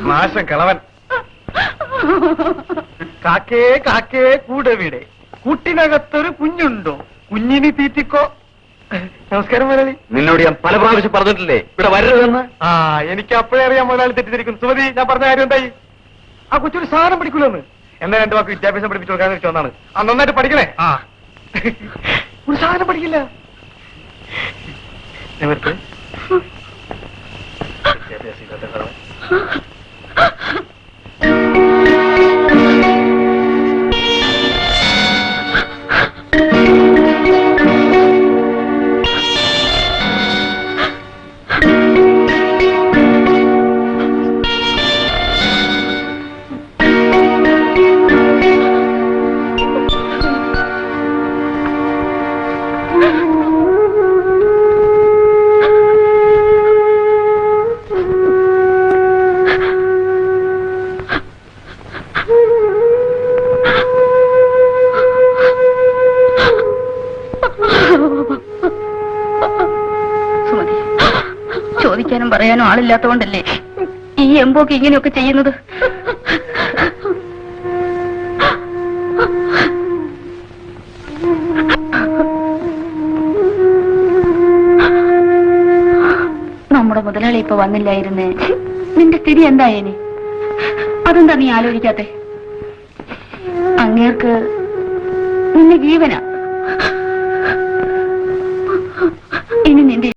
നാശം കളവൻ. കാക്കേ കാക്കേ കൂടെ വീടെ, കൂട്ടിനകത്തൊരു കുഞ്ഞുണ്ടോ, കുഞ്ഞിന് തീറ്റിക്കോ. നമസ്കാരം മുതലാളി. നിന്നോട് ഞാൻ പല പ്രാവശ്യം പറഞ്ഞിട്ടില്ലേ ഇവിടെ വരരുതെന്ന്? ആ, എനിക്ക് അപ്പോഴേ അറിയാം മുതലാളി തെറ്റിദ്ധരിക്കുന്നു. സുമതി, ഞാൻ പറഞ്ഞ കാര്യം എന്തായി? ആ കൊച്ചൊരു സാധനം പഠിക്കൂലെന്ന്. എന്നാ രണ്ടു വാക്ക് വിദ്യാഭ്യാസം പഠിപ്പിച്ചു കൊടുക്കാൻ വെച്ചോന്നാണ്. ആ, നന്നായിട്ട് പഠിക്കണേ. ആ, ഒരു സാധനം പഠിക്കില്ല. വിദ്യാഭ്യാസം ഇല്ലാത്ത കളവൻ. ചോദിക്കാനും പറയാനും ആളില്ലാത്തതുകൊണ്ടല്ലേ ഈ എംബോക്ക് ഇങ്ങനെയൊക്കെ ചെയ്യുന്നത്? നമ്മുടെ മുതലാളി ഇപ്പൊ വന്നില്ലായിരുന്നേ, നിന്റെ സ്ഥിതി എന്തായേനെ? അതെന്താ നീ ആലോചിക്കാത്തെ? അങ്ങേർക്ക് നിന്നെ ജീവനാ. ഇനി നിന്റെ